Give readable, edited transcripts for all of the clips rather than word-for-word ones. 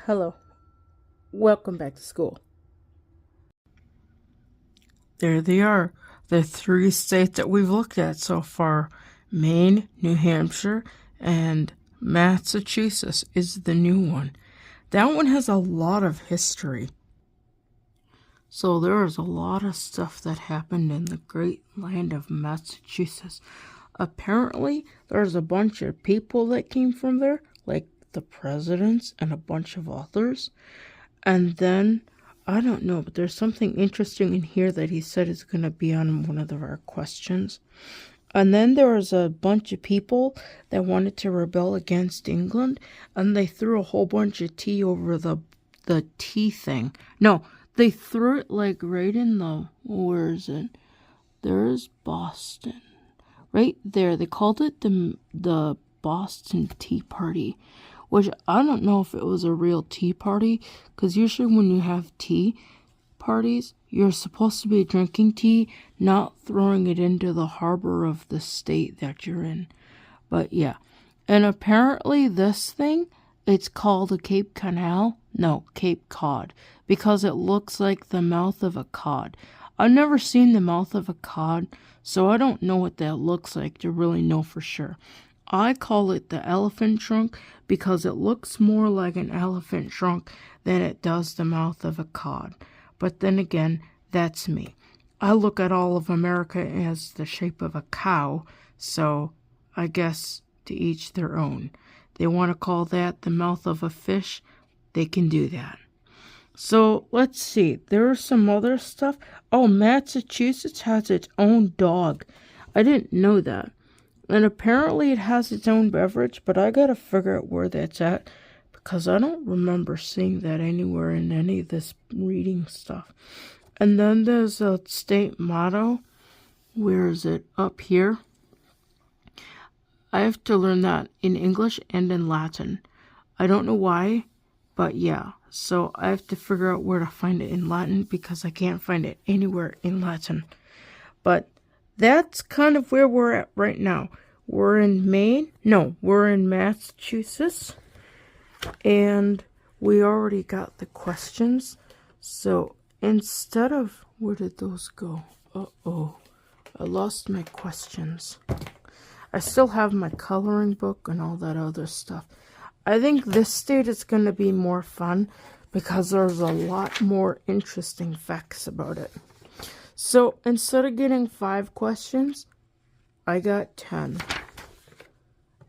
Hello. Welcome back to school. There they are, the three states that we've looked at so far. Maine, New Hampshire, and Massachusetts is the new one. That one has a lot of history. So there is a lot of stuff that happened in the great land of Massachusetts. Apparently, there's a bunch of people that came from there, like the presidents and a bunch of authors. And then, I don't know, but there's something interesting in here that he said is going to be on one of our questions. And then there was a bunch of people that wanted to rebel against England, and they threw a whole bunch of tea over the tea thing. No, they threw it like right in the, where is it? There's Boston. Right there. They called it the Boston Tea Party, which I don't know if it was a real tea party, because usually when you have tea parties, you're supposed to be drinking tea, not throwing it into the harbor of the state that you're in. But yeah. And apparently this thing, it's called a Cape Canal. No, Cape Cod, because it looks like the mouth of a cod. I've never seen the mouth of a cod, so I don't know what that looks like to really know for sure. I call it the elephant trunk because it looks more like an elephant trunk than it does the mouth of a cod. But then again, that's me. I look at all of America as the shape of a cow, so I guess to each their own. They want to call that the mouth of a fish, they can do that. So let's see, there's some other stuff. Oh, Massachusetts has its own dog. I didn't know that. And apparently it has its own beverage, but I gotta figure out where that's at because I don't remember seeing that anywhere in any of this reading stuff. And then there's a state motto. Where is it? Up here. I have to learn that in English and in Latin. I don't know why, but yeah. So I have to figure out where to find it in Latin because I can't find it anywhere in Latin. But that's kind of where we're at right now. We're in Maine. No, we're in Massachusetts. And we already got the questions. So instead of, where did those go? Uh-oh, I lost my questions. I still have my coloring book and all that other stuff. I think this state is going to be more fun because there's a lot more interesting facts about it. So instead of getting 5 questions, I got 10.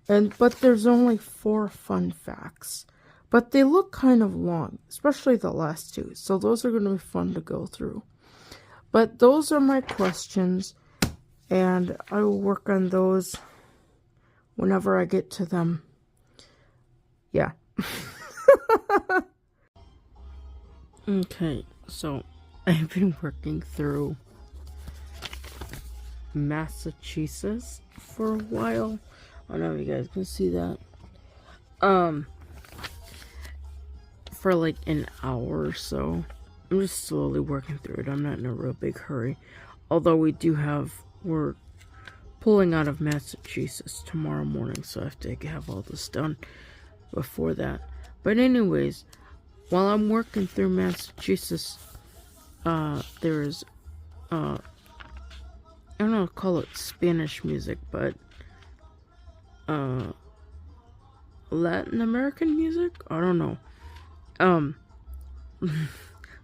But there's only 4 fun facts. But they look kind of long, especially the last 2. So those are going to be fun to go through. But those are my questions, and I will work on those whenever I get to them. Yeah. Okay, so I've been working through Massachusetts for a while. I don't know if you guys can see that. For like an hour or so. I'm just slowly working through it. I'm not in a real big hurry. Although we're pulling out of Massachusetts tomorrow morning, so I have to have all this done before that. But anyways, while I'm working through Massachusetts, there's I don't know, call it Spanish music, but Latin American music? I don't know.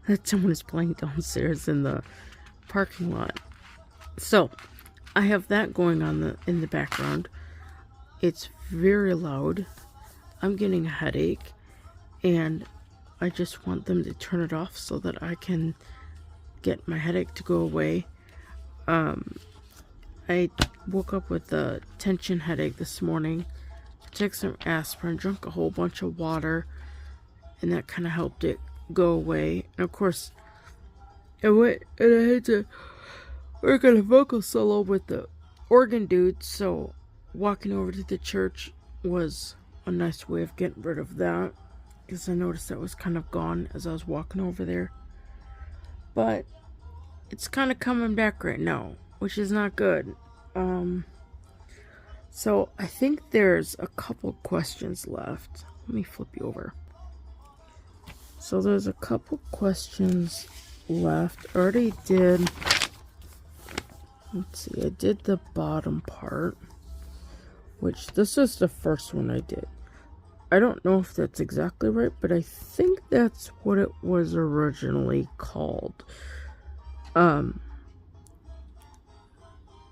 That someone is playing downstairs in the parking lot. So I have that going on in the background. It's very loud. I'm getting a headache, and I just want them to turn it off so that I can get my headache to go away. I woke up with a tension headache this morning. Took some aspirin, drank a whole bunch of water, and that kind of helped it go away. And of course, I went and I had to work on a vocal solo with the organ dude, so walking over to the church was a nice way of getting rid of that, because I noticed that was kind of gone as I was walking over there. But it's kind of coming back right now, which is not good. So I think there's a couple questions left. Let me flip you over. So there's a couple questions left. Already did, let's see, I did the bottom part, which this is the first one I did. I don't know if that's exactly right, but I think that's what it was originally called.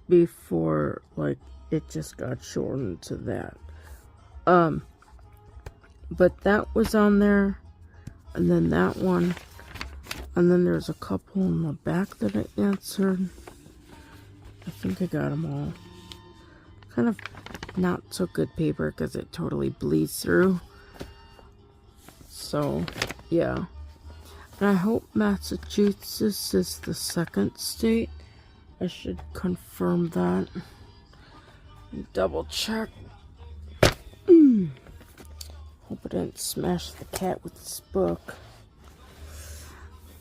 Before, like, it just got shortened to that. But that was on there, and then that one, and then there's a couple in the back that I answered. I think I got them all. Kind of not so good paper because it totally bleeds through. So, yeah. And I hope Massachusetts is the second state. I should confirm that. Double check. Hope I didn't smash the cat with this book.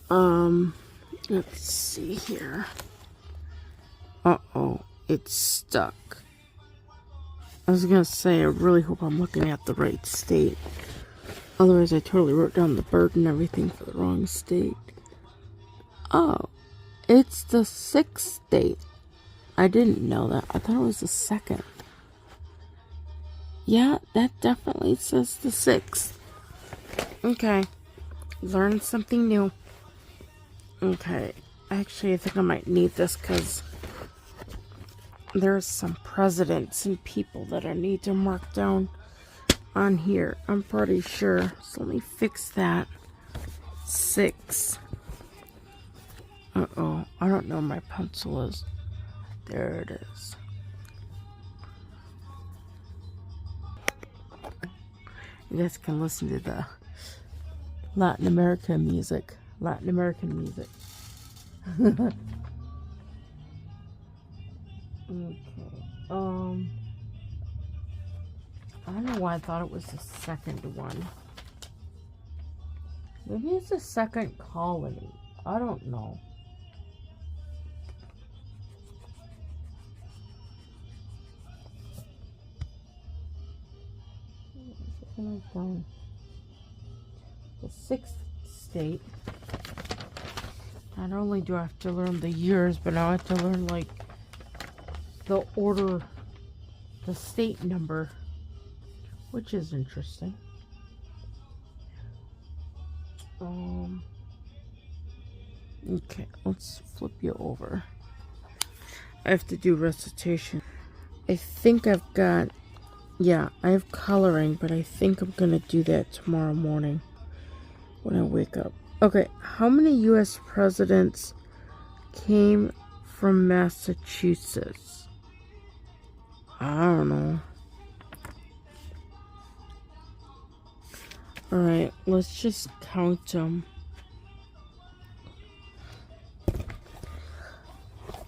Let's see here. Uh-oh, it's stuck. I was gonna say, I really hope I'm looking at the right state. Otherwise, I totally wrote down the bird and everything for the wrong state. Oh, it's the 6th state. I didn't know that. I thought it was the 2nd. Yeah, that definitely says the 6th. Okay. Learned something new. Okay. Actually, I think I might need this because there's some presidents and people that I need to mark down on here. I'm pretty sure. So let me fix that. 6. Uh-oh. I don't know where my pencil is. There it is. You guys can listen to the Latin American music. Okay. I don't know why I thought it was the second one. Maybe it's the second colony. I don't know. The 6th state. Not only do I have to learn the years, but now I have to learn, like, the order, the state number, which is interesting. Okay, let's flip you over. I have to do recitation. I think I've got, yeah, I have coloring, but I think I'm gonna do that tomorrow morning when I wake up. Okay, how many U.S. presidents came from Massachusetts? I don't know. Alright, let's just count them.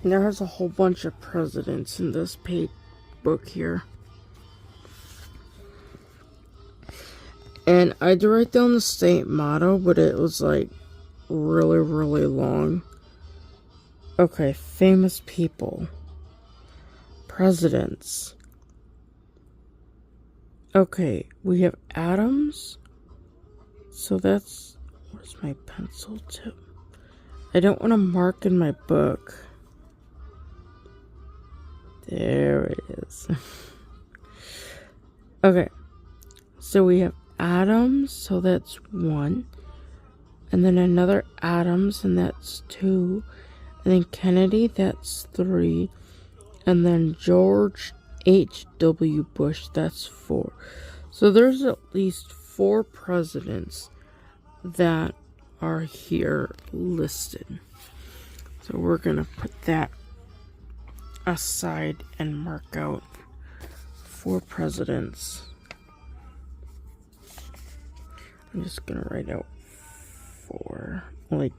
There's a whole bunch of presidents in this book here. And I had to write down the state motto, but it was like really, really long. Okay, famous people. Presidents. Okay, we have Adams. So that's, where's my pencil tip? I don't want to mark in my book. There it is. Okay, so we have Adams, so that's 1. And then another Adams, and that's 2. And then Kennedy, that's 3. And then George H.W. Bush, that's 4. So there's at least 4 presidents that are here listed. So we're going to put that aside and mark out 4 presidents. I'm just going to write out 4, like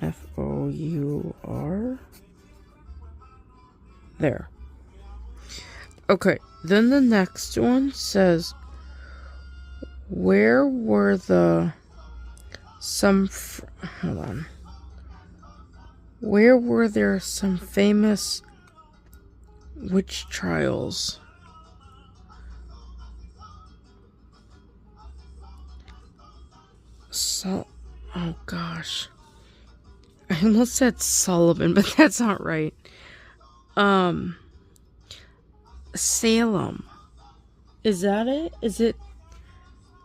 F-O-U-R. There. Okay, then the next one says, where were the hold on. Where were there some famous witch trials? Oh gosh. I almost said Sullivan, but that's not right. Salem. Is that it? Is it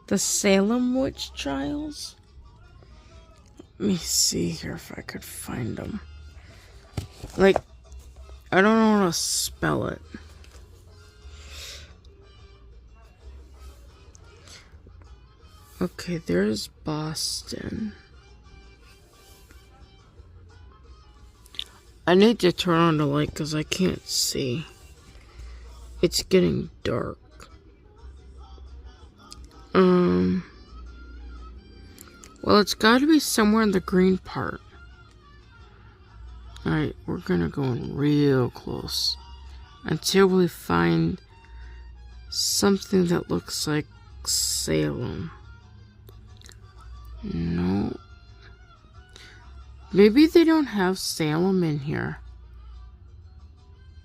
the Salem witch trials? Let me see here if I could find them. Like, I don't know how to spell it. Okay, there's Boston. I need to turn on the light because I can't see. It's getting dark. Well, it's got to be somewhere in the green part. Alright, we're gonna go in real close until we find something that looks like Salem. No. Maybe they don't have Salem in here.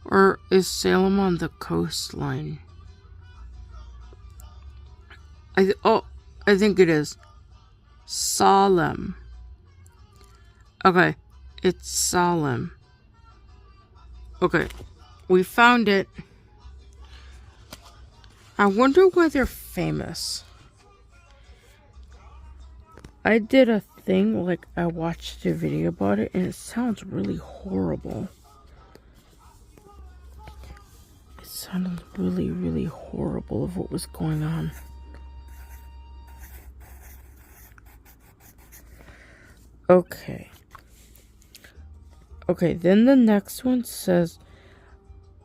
Or is Salem on the coastline? I think it is. Salem. Okay, it's Salem. Okay, we found it. I wonder why they're famous. I did a thing, like I watched a video about it, and it sounds really horrible. It sounded really, really horrible of what was going on. Okay. Okay, then the next one says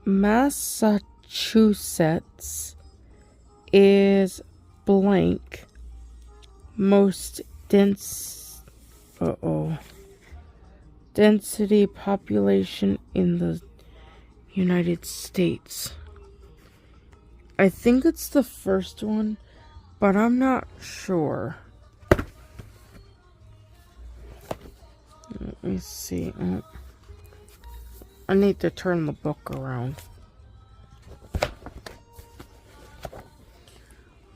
Massachusetts is blank most density population in the United States. I think it's the first one, but I'm not sure. Let me see. I need to turn the book around.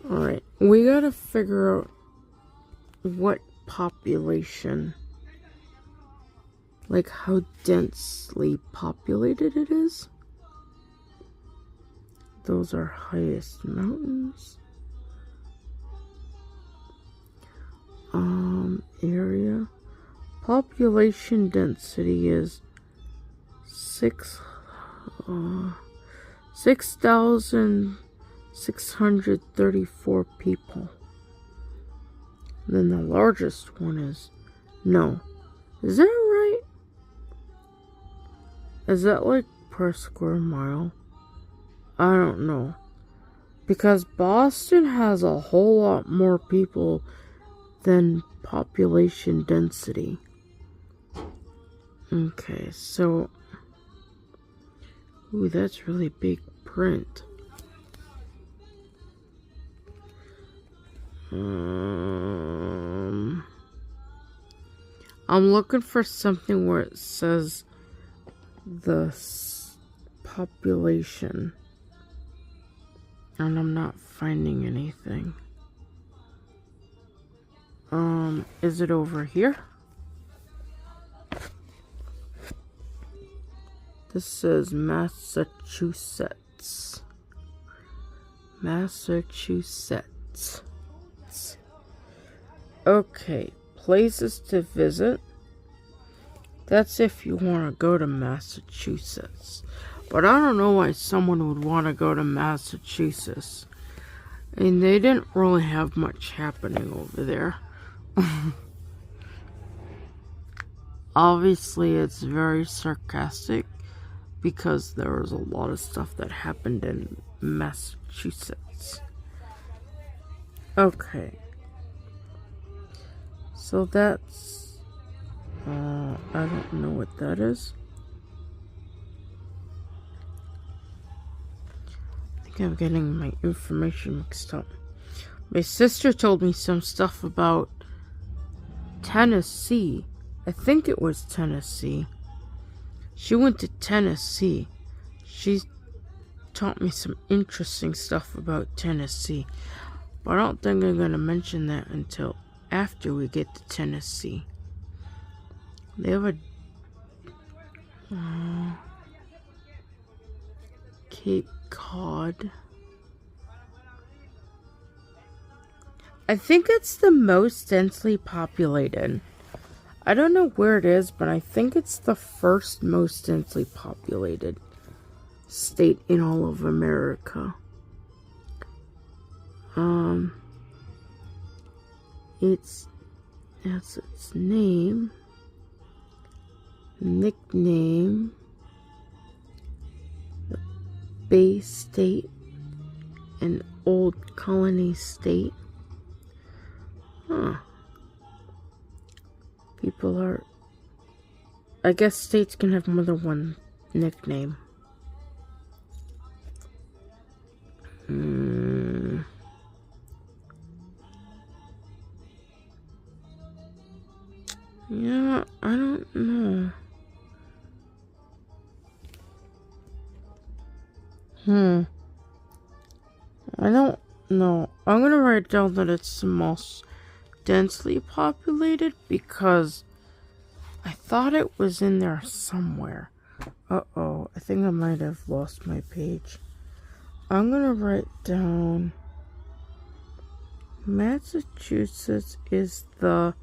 Alright, we gotta figure out what population, like how densely populated it is. Those are highest mountains. Area. Population density is 6,634 people. Then the largest one is, no, is that right? Is that like per square mile? I don't know. Because Boston has a whole lot more people than population density. Okay, so, ooh, that's really big print. I'm looking for something where it says the population, and I'm not finding anything. Is it over here? This says Massachusetts. Massachusetts. Okay, places to visit. That's if you want to go to Massachusetts. But I don't know why someone would want to go to Massachusetts. I mean, they didn't really have much happening over there. Obviously, it's very sarcastic because there was a lot of stuff that happened in Massachusetts. Okay. So that's, I don't know what that is. I think I'm getting my information mixed up. My sister told me some stuff about Tennessee. I think it was Tennessee. She went to Tennessee. She taught me some interesting stuff about Tennessee. But I don't think I'm going to mention that until after we get to Tennessee. They have a Cape Cod. I think it's the most densely populated. I don't know where it is, but I think it's the first most densely populated state in all of America. That's its name, nickname, the Bay State, and Old Colony State. People are, I guess states can have more than one nickname. Yeah, I don't know. I don't know. I'm gonna write down that it's the most densely populated because I thought it was in there somewhere. Uh-oh, I think I might have lost my page. I'm gonna write down Massachusetts is the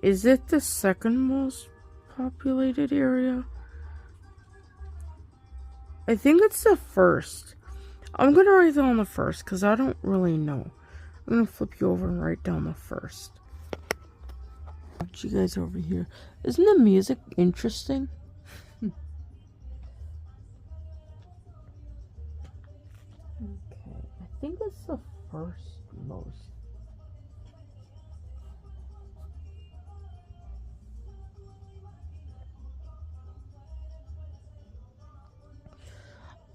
is it the second most populated area? I think it's the first. I'm gonna write down the first because I don't really know. I'm gonna flip you over and write down the first. Watch you guys over here. Isn't the music interesting? Okay, I think it's the first most.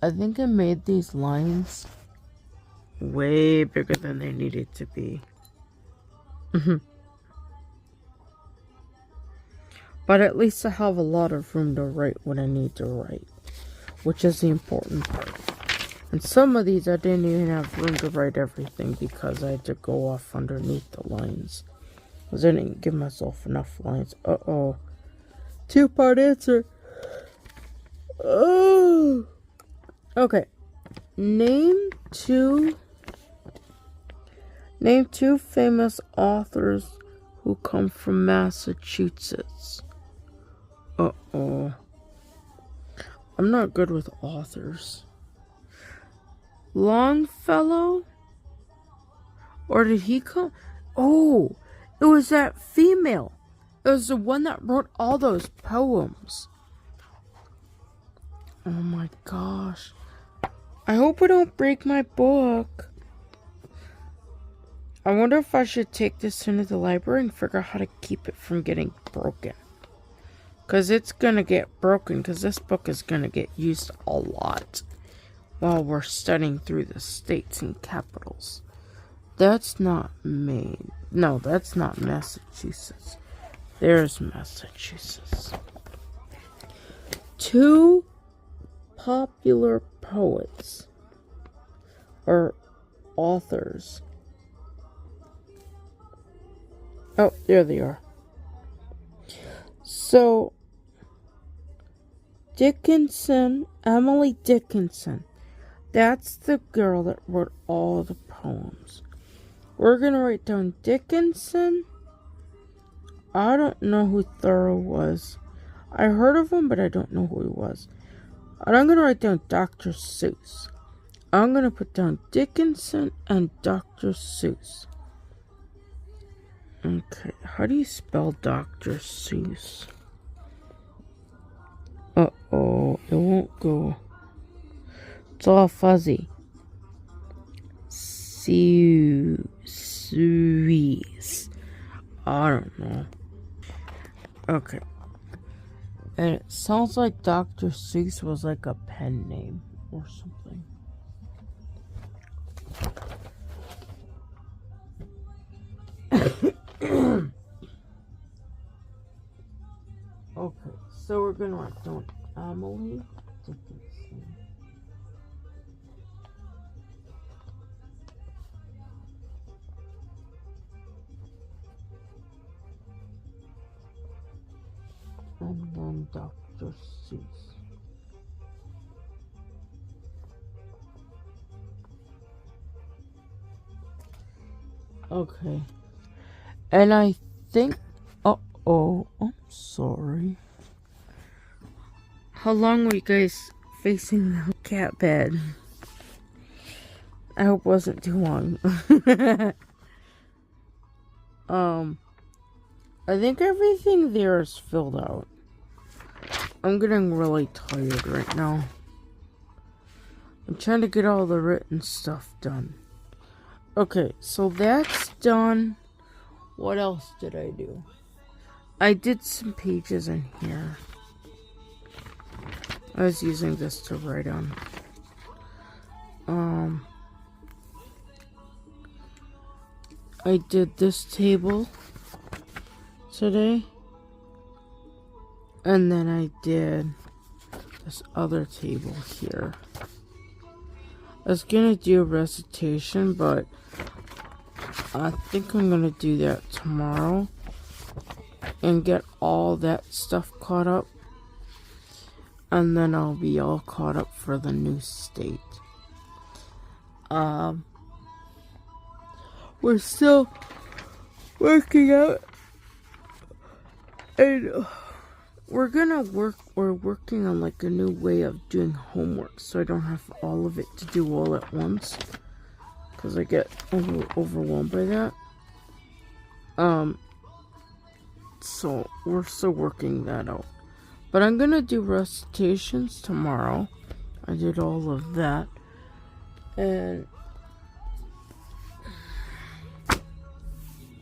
I think I made these lines way bigger than they needed to be. But at least I have a lot of room to write what I need to write, which is the important part. And some of these I didn't even have room to write everything because I had to go off underneath the lines. Because I didn't give myself enough lines. Uh-oh. Two-part answer. Oh. Okay. Name two famous authors who come from Massachusetts. Uh-oh. I'm not good with authors. Longfellow? Or did he come? Oh, it was that female. It was the one that wrote all those poems. Oh my gosh. I hope I don't break my book. I wonder if I should take this into the library and figure out how to keep it from getting broken. Because it's going to get broken because this book is going to get used a lot while we're studying through the states and capitals. That's not Maine. No, that's not Massachusetts. There's Massachusetts. Two popular poets or authors. Oh, there they are. So, Emily Dickinson. That's the girl that wrote all the poems. We're going to write down Dickinson. I don't know who Thoreau was. I heard of him, but I don't know who he was. And I'm going to write down Dr. Seuss. I'm going to put down Dickinson and Dr. Seuss. Okay, how do you spell Dr. Seuss? Uh-oh, it won't go. It's all fuzzy. Seuss. I don't know. Okay. And it sounds like Dr. Seuss was like a pen name or something. Okay, so we're gonna write down Emily Dickinson. And then Dr. Seuss. Okay. And I think... Oh, I'm sorry. How long were you guys facing the cat bed? I hope it wasn't too long. I think everything there is filled out. I'm getting really tired right now. I'm trying to get all the written stuff done. Okay, so that's done. What else did I do? I did some pages in here. I was using this to write on. I did this table today. And then I did this other table here. I was gonna do a recitation, but I think I'm gonna do that tomorrow and get all that stuff caught up. And then I'll be all caught up for the new state. We're still working out, and we're working on like a new way of doing homework, so I don't have all of it to do all at once, because I get overwhelmed by that. So we're still working that out. But I'm gonna do recitations tomorrow. I did all of that. And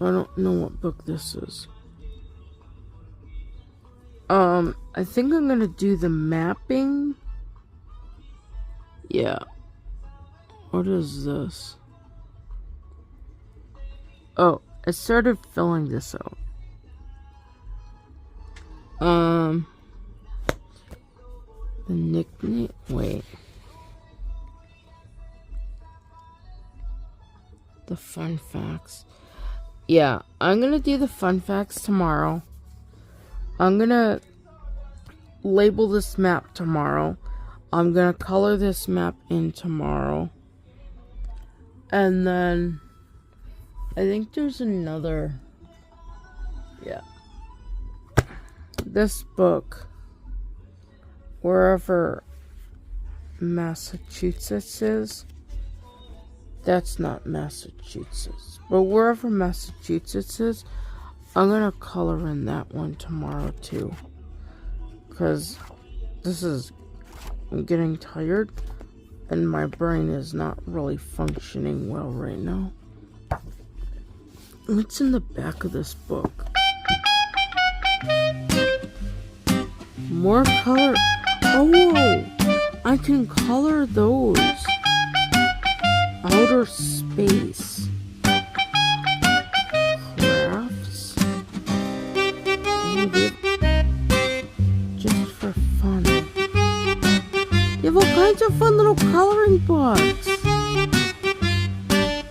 I don't know what book this is. I think I'm gonna do the mapping. Yeah. What is this? Oh, I started filling this out. The nickname, wait. The fun facts. Yeah, I'm gonna do the fun facts tomorrow. I'm gonna label this map tomorrow. I'm gonna color this map in tomorrow. And then I think there's another. Yeah. This book, wherever Massachusetts is, that's not Massachusetts. But wherever Massachusetts is, I'm gonna color in that one tomorrow too. Because I'm getting tired and my brain is not really functioning well right now. What's in the back of this book? More color. Oh, I can color those. Outer space. Crafts. Just for fun. You have all kinds of fun little coloring books.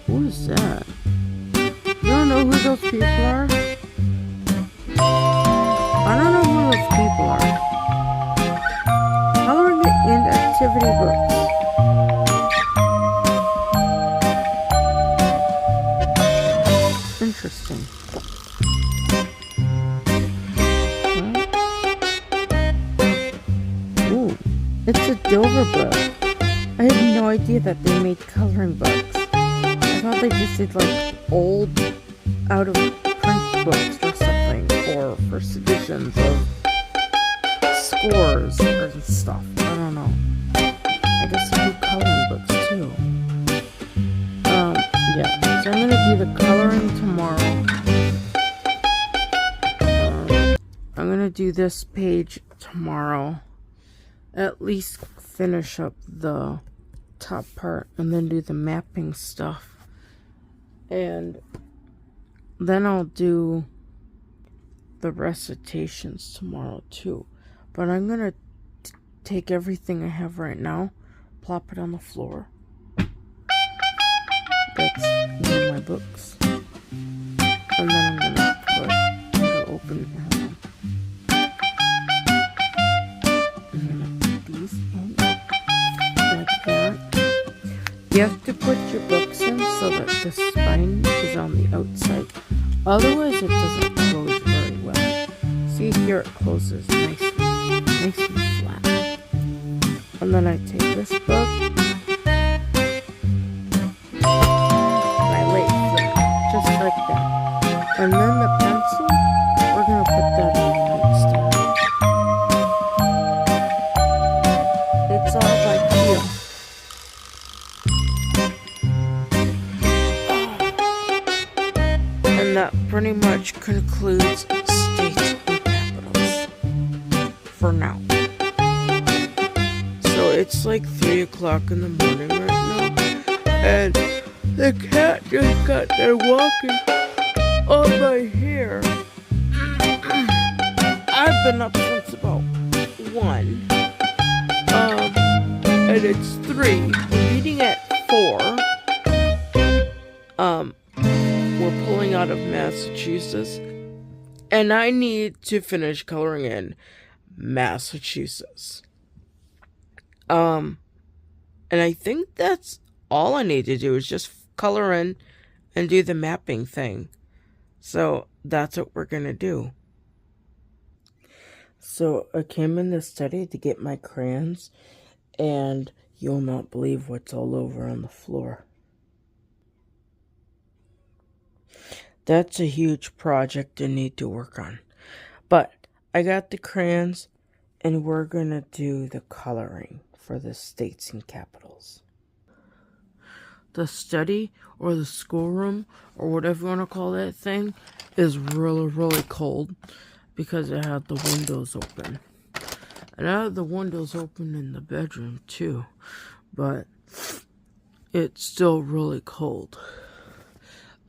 Who is that? You don't know who those people are? I don't know who those people are. Coloring and activity books. Interesting. Ooh, it's a Dover book. I had no idea that they made coloring books. I thought they just did like old, out of print books or something, or first editions of scores or stuff. I don't know. I guess they do coloring books too. Yeah. So I'm gonna do the coloring tomorrow. I'm gonna do this page tomorrow. At least finish up the top part and then do the mapping stuff. And then I'll do the recitations tomorrow too. But I'm gonna take everything I have right now, plop it on the floor. That's one of my books. And then I'm gonna open. You have to put your books in so that the spine is on the outside. Otherwise, it doesn't close very well. See, here it closes nicely flat. And then I take this book and I lay it flat, just like that. And then the pencil, we're going to put that on the nightstand. It's all by feel. And that pretty much concludes states and capitals for now. So it's like 3 o'clock in the morning right now, and the cat just got there walking on my hair. I've been up since about 1, and it's 3. We're eating at 4. We're pulling out of Massachusetts, and I need to finish coloring in Massachusetts. And I think that's all I need to do is just color in and do the mapping thing. So that's what we're gonna do. So I came in the study to get my crayons, and you'll not believe what's all over on the floor. That's a huge project I need to work on. But I got the crayons, and we're gonna do the coloring for the states and capitals. The study or the schoolroom or whatever you want to call that thing is really, really cold because it had the windows open. And I had the windows open in the bedroom too, but it's still really cold.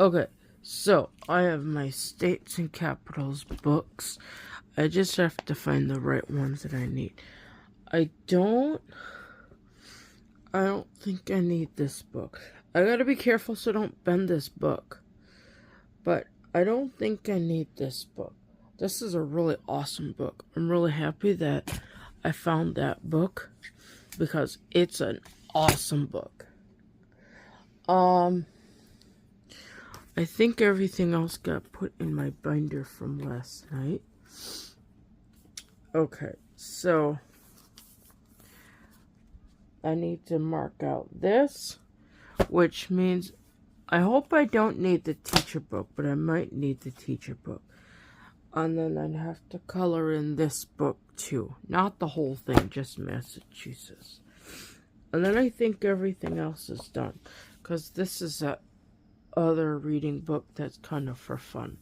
Okay, so I have my states and capitals books. I just have to find the right ones that I need. I don't think I need this book. I gotta be careful so I don't bend this book. But I don't think I need this book. This is a really awesome book. I'm really happy that I found that book because it's an awesome book. I think everything else got put in my binder from last night. Okay, so I need to mark out this, which means I hope I don't need the teacher book, but I might need the teacher book. And then I'd have to color in this book too. Not the whole thing, just Massachusetts. And then I think everything else is done, because this is that other reading book that's kind of for fun.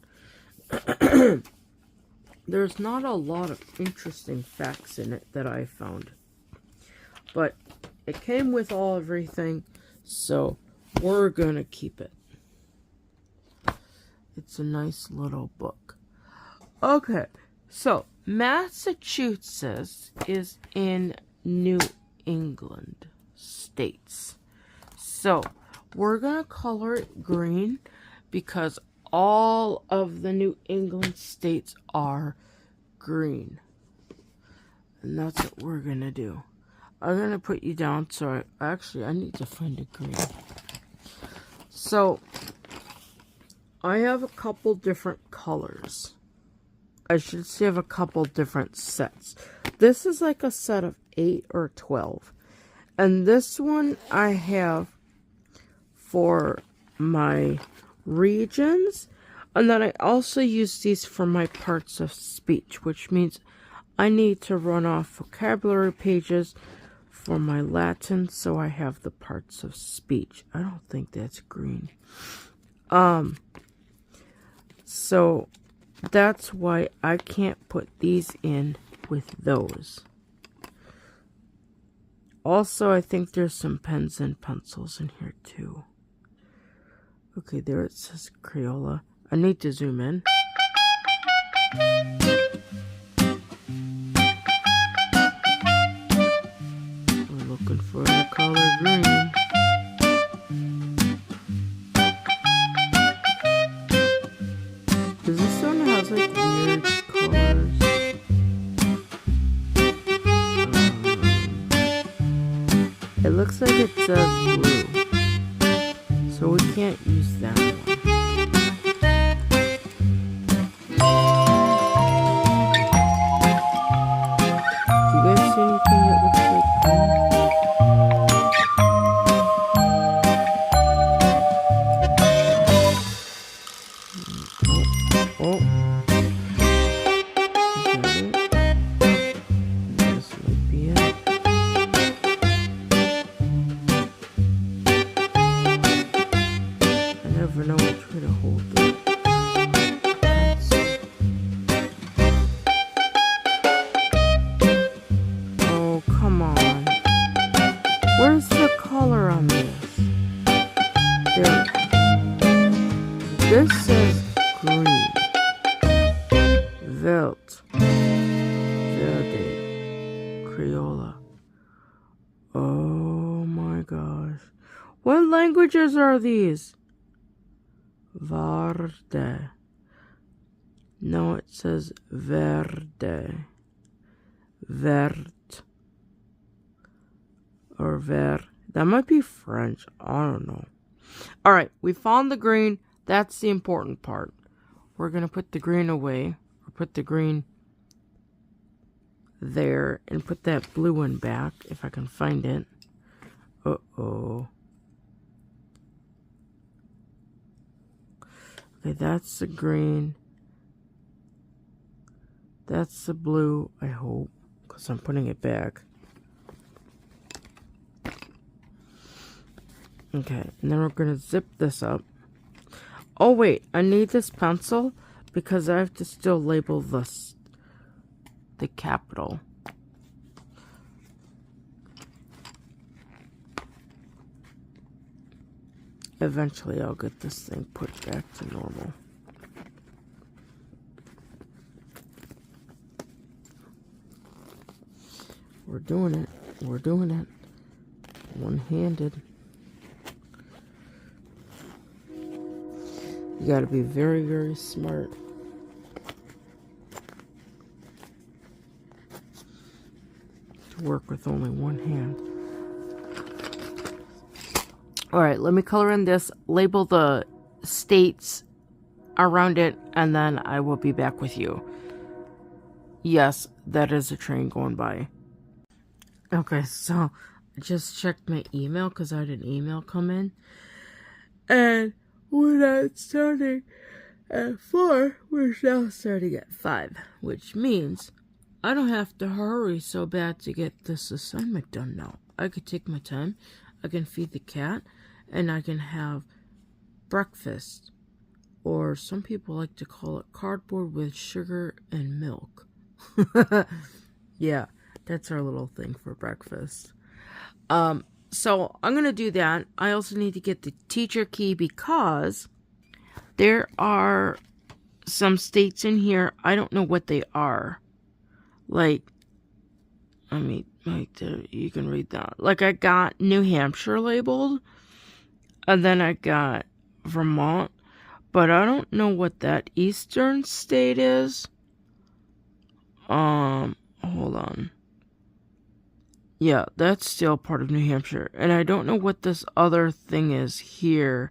There's not a lot of interesting facts in it that I found, but it came with everything, so we're gonna keep it. It's a nice little book. Okay, so Massachusetts is in New England states. So we're gonna color it green because all of the New England states are green. And that's what we're gonna do. I'm gonna put you down, so I need to find a green. So I have a couple different colors. I should say I have a couple different sets. This is like a set of 8 or 12. And this one I have for my regions. And then I also use these for my parts of speech, which means I need to run off vocabulary pages for my Latin, so I have the parts of speech. I don't think that's green. So that's why I can't put these in with those. Also, I think there's some pens and pencils in here too. Okay, there it says Crayola. I need to zoom in. We're looking for the color green. Does this one have like weird colors? It looks like it says blue. can't use that one. Do you guys see anything that looks like green? Oh. This might be it. I never know which way to hold it. Oh, come on. Where's the color on this? There. This says green. Velt. Verde. Crayola. Oh my gosh. What languages are these? Verde. No, it says verde. Vert. Or ver. That might be French. I don't know. Alright, we found the green. That's the important part. We're going to put the green away. Or put the green there. And put that blue one back. If I can find it. Uh-oh. Okay, that's the green. That's the blue, I hope. Because I'm putting it back. Okay, and then we're going to zip this up. Oh, wait, I need this pencil because I have to still label the capital. Eventually, I'll get this thing put back to normal. We're doing it. We're doing it. One-handed. You gotta be very, very smart. To work with only one hand. Alright, let me color in this, label the states around it, and then I will be back with you. Yes, that is a train going by. Okay, so I just checked my email because I had an email come in. And we're not starting at 4, we're now starting at 5. Which means I don't have to hurry so bad to get this assignment done now. I could take my time, I can feed the cat, and I can have breakfast. Or some people like to call it cardboard with sugar and milk. Yeah, that's our little thing for breakfast. So I'm going to do that. I also need to get the teacher key because there are some states in here. I don't know what they are. Like, I mean, you can read that. Like, I got New Hampshire labeled. And then I got Vermont. But I don't know what that eastern state is. Hold on. Yeah, that's still part of New Hampshire. And I don't know what this other thing is here.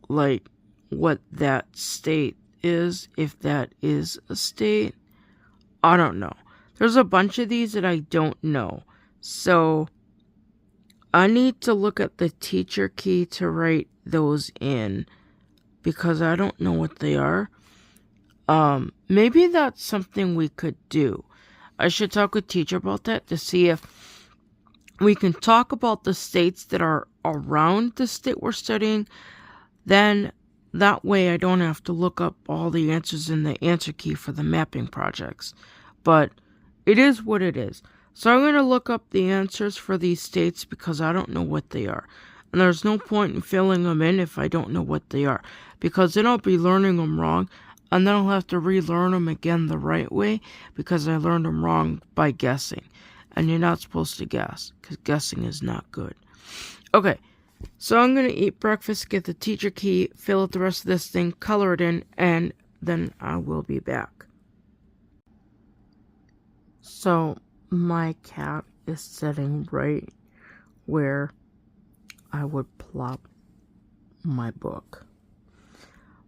Like, what that state is. If that is a state. I don't know. There's a bunch of these that I don't know. So, I need to look at the teacher key to write those in. Because I don't know what they are. Maybe that's something we could do. I should talk with teacher about that to see if we can talk about the states that are around the state we're studying. Then that way I don't have to look up all the answers in the answer key for the mapping projects. But it is what it is. So I'm going to look up the answers for these states because I don't know what they are. And there's no point in filling them in if I don't know what they are. Because then I'll be learning them wrong. And then I'll have to relearn them again the right way. Because I learned them wrong by guessing. And you're not supposed to guess. Because guessing is not good. Okay. So I'm going to eat breakfast, get the teacher key, fill out the rest of this thing, color it in. And then I will be back. So my cat is sitting right where I would plop my book.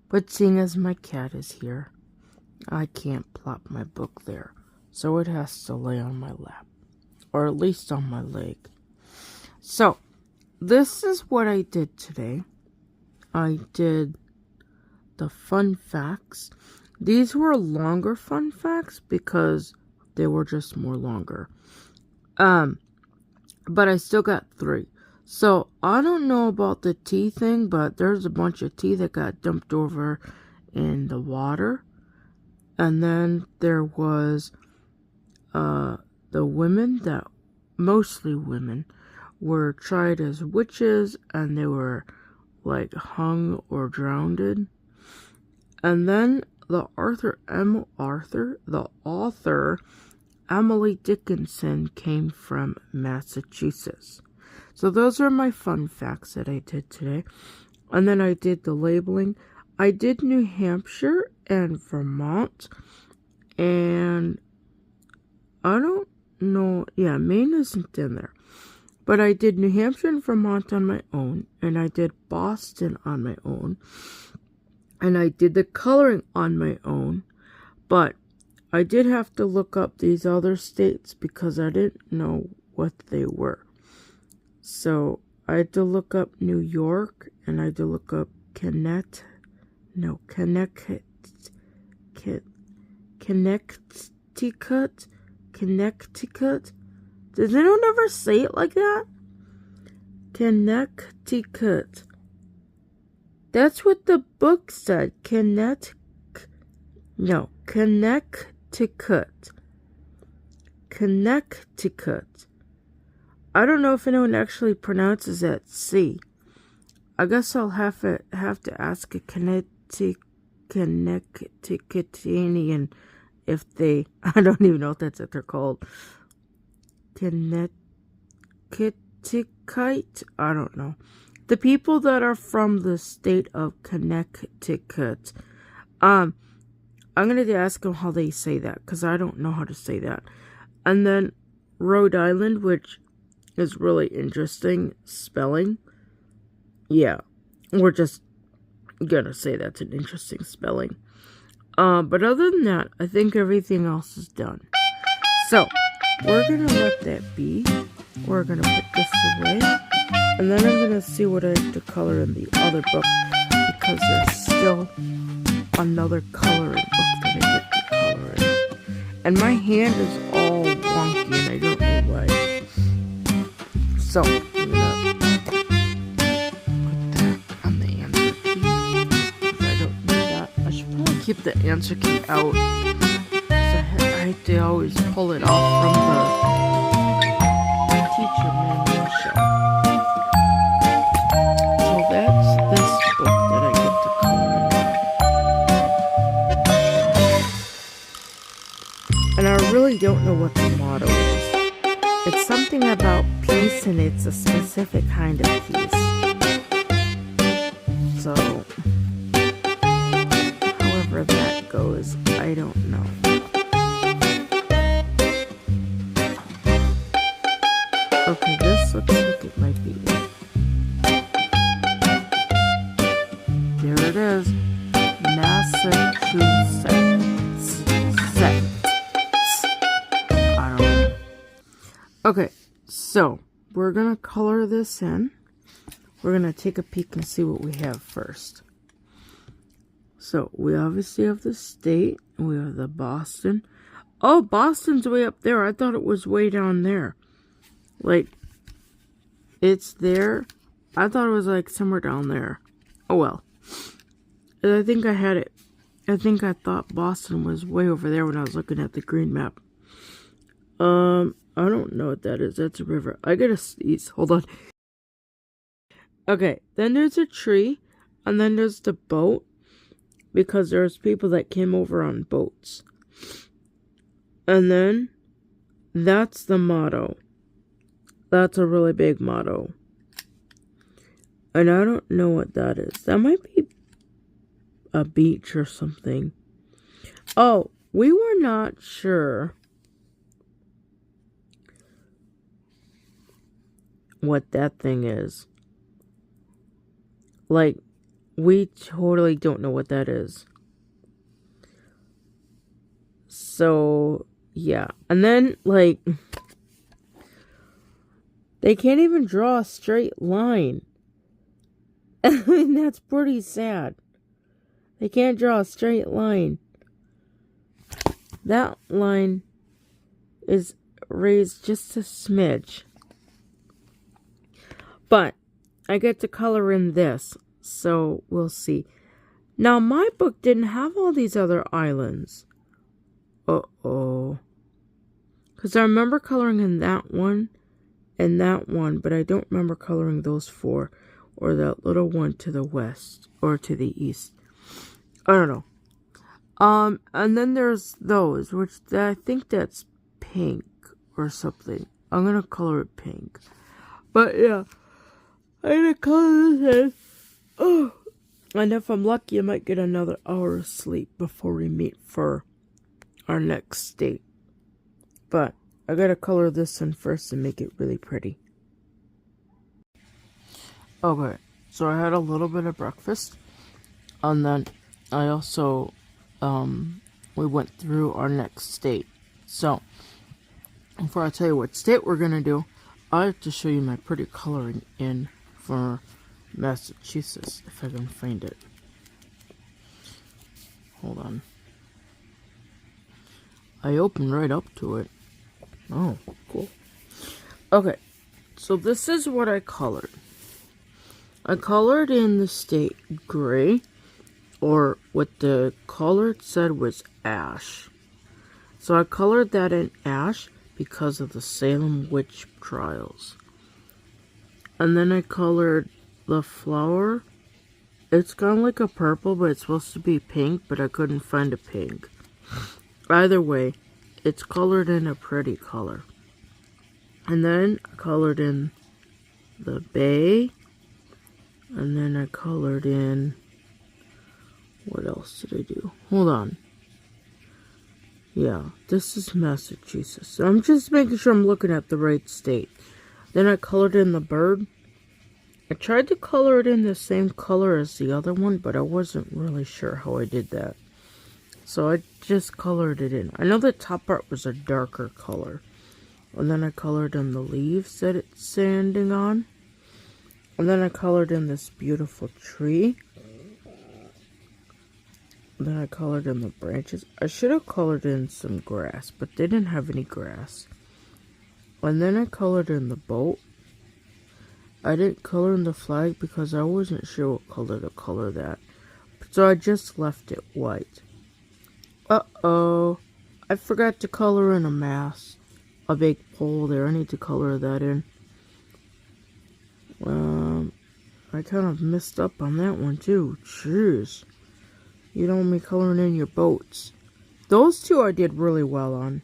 But seeing as my cat is here, I can't plop my book there, so it has to lay on my lap, or at least on my leg. So, this is what I did today. I did the fun facts. These were longer fun facts because they were just more longer. But I still got 3. So, I don't know about the tea thing, but there's a bunch of tea that got dumped over in the water. And then there was the women that, mostly women, were tried as witches, and they were like hung or drowned. And then the author Emily Dickinson came from Massachusetts. So those are my fun facts that I did today. And then I did the labeling. I did New Hampshire and Vermont. And I don't know. Yeah, Maine isn't in there. But I did New Hampshire and Vermont on my own. And I did Boston on my own. And I did the coloring on my own. But I did have to look up these other states because I didn't know what they were. So I had to look up New York, and I had to look up Connecticut. Does anyone ever say it like that? Connecticut. That's what the book said. Connecticut. Connecticut. I don't know if anyone actually pronounces that C. I guess I'll have to ask a Connecticutian if they... I don't even know if that's what they're called. Connecticut? I don't know. The people that are from the state of Connecticut. I'm going to ask them how they say that, because I don't know how to say that. And then Rhode Island, which is really interesting spelling. Yeah, we're just going to say that's an interesting spelling. But other than that, I think everything else is done. So, we're going to let that be. We're going to put this away. And then I'm going to see what I have to color in the other book, because there's still another coloring book that I get to color in. And my hand is all wonky, and I don't know why. So, I'm going to put that on the answer key. If I don't need that, I should probably keep the answer key out. Because I had to always pull it off from the teacher manual shelf. So that's this book that I get to color in. And I really don't know what the motto is. It's something about peace, and it's a specific kind of peace. So, however that goes, I don't know. Okay, this looks like it might be it. There it is. Massachusetts. I don't know. Okay, so we're going to color this in. We're going to take a peek and see what we have first. So we obviously have the state. And we have the Boston. Oh, Boston's way up there. I thought it was way down there. Like, it's there. I thought it was like somewhere down there. Oh well. And I think I had it. I think I thought Boston was way over there when I was looking at the green map. I don't know what that is. That's a river. I gotta sneeze. Hold on. Okay, then there's a tree, and then there's the boat, because there's people that came over on boats. And then, that's the motto. That's a really big motto. And I don't know what that is. That might be a beach or something. Oh, we were not sure what that thing is. Like, We totally don't know what that is. So, yeah. And then, like, they can't even draw a straight line. I mean, that's pretty sad. They can't draw a straight line. That line is raised just a smidge. But I get to color in this, so we'll see. Now, my book didn't have all these other islands. Uh-oh. Because I remember coloring in that one and that one, but I don't remember coloring those four or that little one to the west or to the east. I don't know. And then there's those, which I think that's pink or something. I'm gonna color it pink. But yeah, I'm gonna color this in. Oh, and if I'm lucky, I might get another hour of sleep before we meet for our next date. But I gotta color this in first and make it really pretty. Okay, so I had a little bit of breakfast, and then I also, we went through our next state. So, before I tell you what state we're gonna do, I have to show you my pretty coloring in for Massachusetts, if I can find it. Hold on. I opened right up to it. Oh, cool. Okay, so this is what I colored. I colored in the state gray, or what the color said was ash. So I colored that in ash because of the Salem witch trials. And then I colored the flower. It's kind of like a purple, but it's supposed to be pink, but I couldn't find a pink. Either way, it's colored in a pretty color. And then I colored in the bay. And then I colored in... What else did I do? Hold on. Yeah, this is Massachusetts. I'm just making sure I'm looking at the right state. Then I colored in the bird. I tried to color it in the same color as the other one, but I wasn't really sure how I did that. So I just colored it in. I know the top part was a darker color. And then I colored in the leaves that it's standing on. And then I colored in this beautiful tree. And then I colored in the branches. I should have colored in some grass, but they didn't have any grass. And then I colored in the boat. I didn't color in the flag because I wasn't sure what color to color that. So I just left it white. Uh-oh. I forgot to color in a mast. A big pole there. I need to color that in. I kind of messed up on that one too. Jeez. You don't want me coloring in your boats. Those two I did really well on.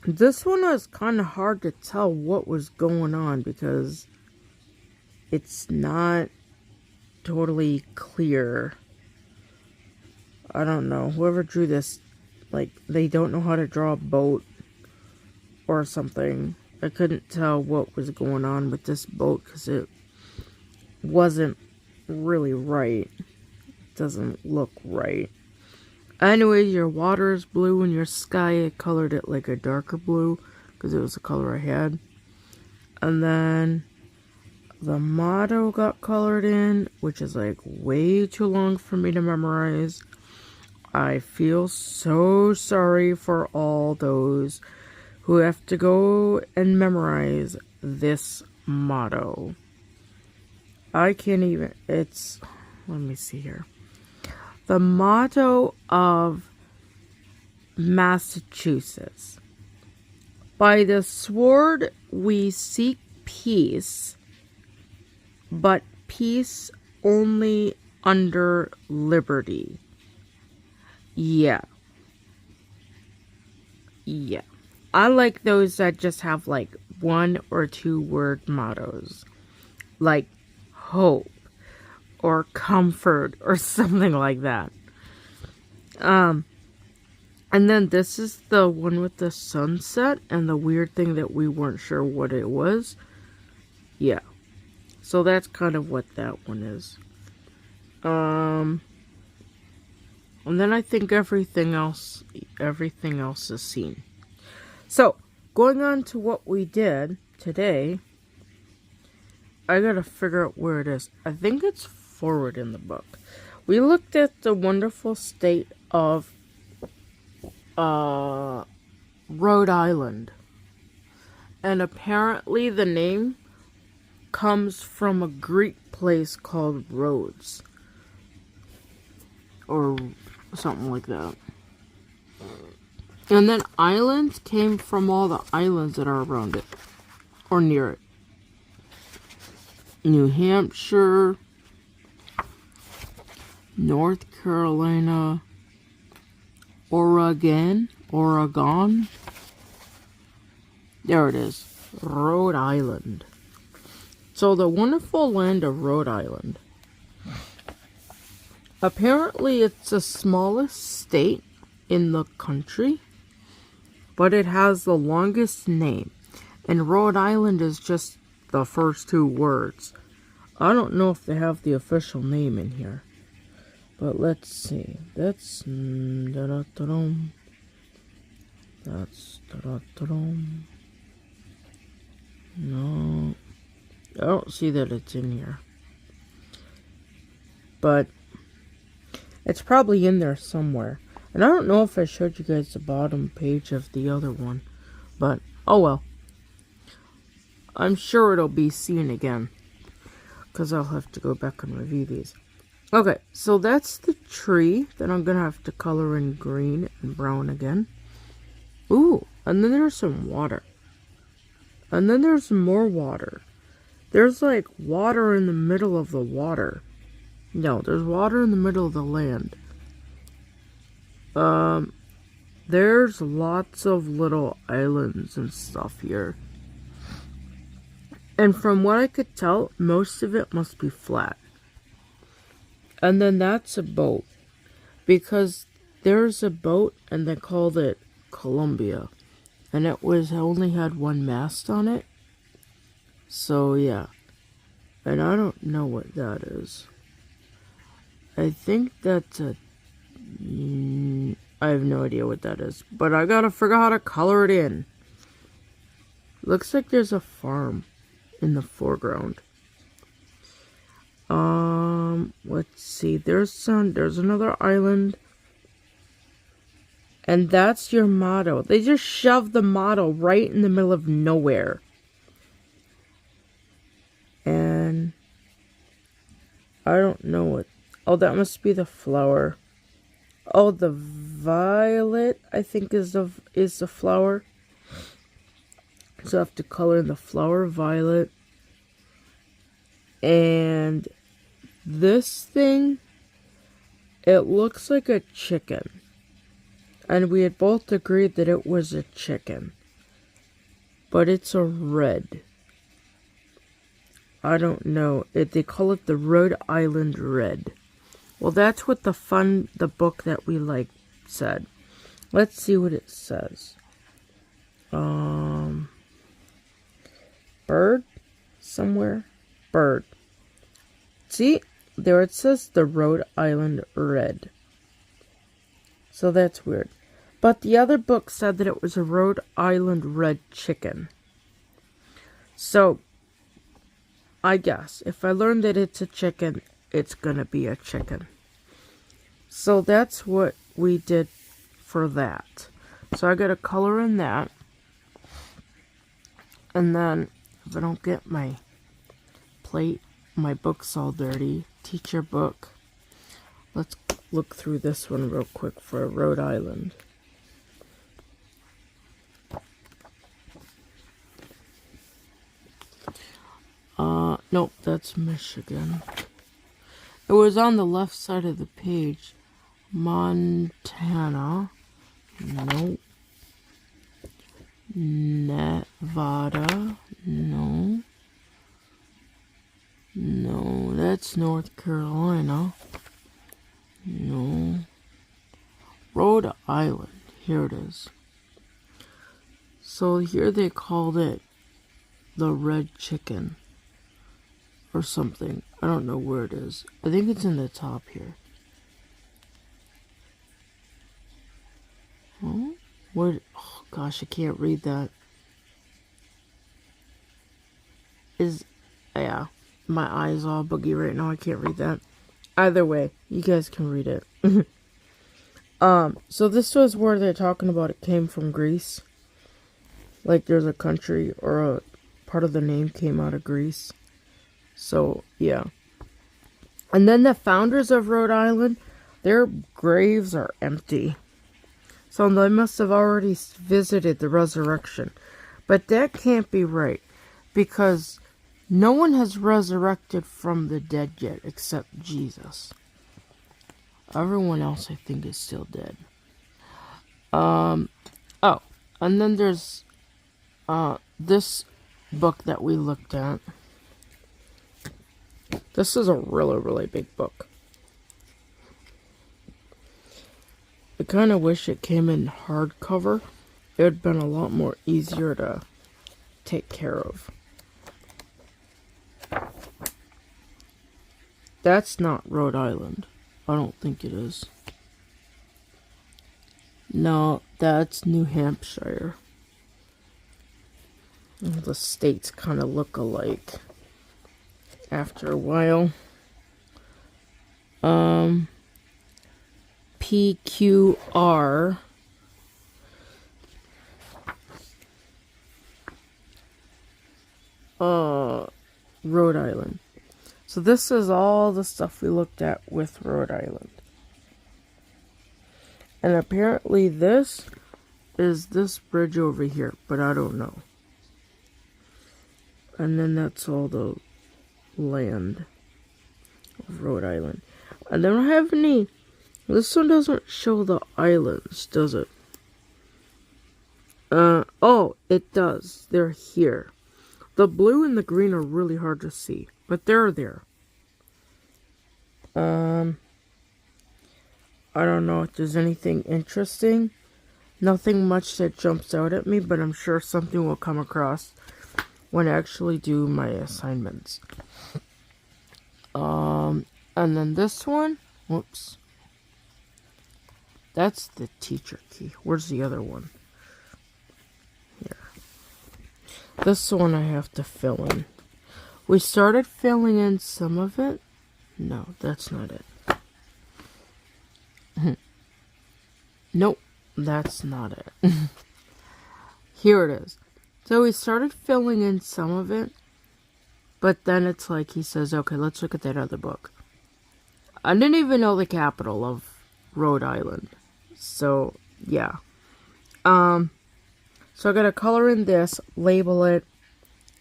This one was kind of hard to tell what was going on because it's not totally clear. I don't know. Whoever drew this, like, they don't know how to draw a boat or something. I couldn't tell what was going on with this boat because it wasn't really right. It doesn't look right. Anyway, your water is blue and your sky, I colored it like a darker blue because it was the color I had. And then the motto got colored in, which is like way too long for me to memorize. I feel so sorry for all those who have to go and memorize this motto. I can't even, it's, let me see here. The motto of Massachusetts. By the sword we seek peace, but peace only under liberty. Yeah. I like those that just have like 1 or 2 word mottos. Like hope or comfort or something like that. And then this is the one with the sunset and the weird thing that we weren't sure what it was. Yeah. So that's kind of what that one is. And then I think everything else is seen. So, going on to what we did today, I gotta figure out where it is. I think it's forward in the book. We looked at the wonderful state of Rhode Island. And apparently the name comes from a Greek place called Rhodes. Or something like that. And then islands came from all the islands that are around it. Or near it. New Hampshire, North Carolina, Oregon. There it is. Rhode Island. So the wonderful land of Rhode Island. Apparently it's the smallest state in the country, but it has the longest name. And Rhode Island is just the first two words. I don't know if they have the official name in here. But let's see. That's no. I don't see that it's in here. But it's probably in there somewhere. And I don't know if I showed you guys the bottom page of the other one. But, oh well. I'm sure it'll be seen again. Because I'll have to go back and review these. Okay, so that's the tree that I'm going to have to color in green and brown again. Ooh, and then there's some water. And then there's more water. There's like water in the middle of the water. No, there's water in the middle of the land. There's lots of little islands and stuff here. And from what I could tell, most of it must be flat. And then that's a boat. Because there's a boat and they called it Columbia. And it only had one mast on it. So yeah. And I don't know what that is. I think that's I have no idea what that is. But I gotta figure out how to color it in. Looks like there's a farm in the foreground. Let's see. There's another island. And that's your motto. They just shoved the motto right in the middle of nowhere. And I don't know what. Oh, that must be the flower. Oh, the violet, I think is the flower. So I have to color in the flower violet. And this thing, it looks like a chicken. And we had both agreed that it was a chicken. But it's a red. I don't know. They call it the Rhode Island Red. Well, that's what the book that we like said. Let's see what it says. Bird? Somewhere? Bird. See? There it says the Rhode Island Red. So that's weird. But the other book said that it was a Rhode Island Red chicken. So, I guess, if I learn that it's a chicken, it's gonna be a chicken. So that's what we did for that. So I gotta color in that. And then, if I don't get my plate, my book's all dirty. Teacher book. Let's look through this one real quick for Rhode Island. Nope, that's Michigan. It was on the left side of the page. Montana. Nope. Nevada. No. No, that's North Carolina. No. Rhode Island. Here it is. So here they called it the red chicken. or something. I don't know where it is. I think it's in the top here. Oh, where? Oh gosh, I can't read that. Yeah, my eye's all boogie right now. I can't read that. Either way, you guys can read it. So this was where they're talking about it came from Greece. Like there's a country or a part of the name came out of Greece. So, yeah. And then the founders of Rhode Island, their graves are empty. So they must have already visited the resurrection. But that can't be right. Because no one has resurrected from the dead yet except Jesus. Everyone else, I think, is still dead. Oh, and then there's this book that we looked at. This is a really, really big book. I kind of wish it came in hardcover. It would have been a lot more easier to take care of. That's not Rhode Island. I don't think it is. No, that's New Hampshire. The states kind of look alike after a while. PQR. Rhode Island. So this is all the stuff we looked at with Rhode Island. And apparently this is this bridge over here, but I don't know. And then that's all the land of Rhode Island. I don't have any. This one doesn't show the islands, does it? Oh, it does. They're here. The blue and the green are really hard to see, but they're there. I don't know if there's anything interesting. Nothing much that jumps out at me, but I'm sure something will come across when I actually do my assignments. And then this one, whoops. That's the teacher key. Where's the other one? Here. This one I have to fill in. We started filling in some of it. No, that's not it. Nope, that's not it. Here it is. So we started filling in some of it, but then it's like he says, okay, let's look at that other book. I didn't even know the capital of Rhode Island. So, yeah. So I gotta color in this, label it,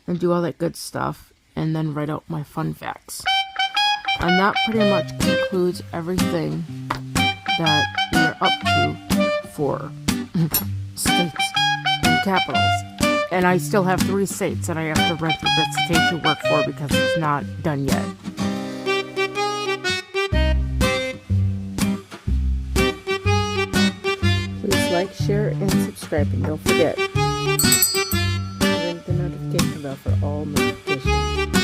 and do all that good stuff, and then write out my fun facts. And that pretty much concludes everything that we're up to for states and capitals. And I still have 3 states that I have to rent the recitation work for because it's not done yet. Please like, share, and subscribe, and don't forget to ring the notification bell for all notifications.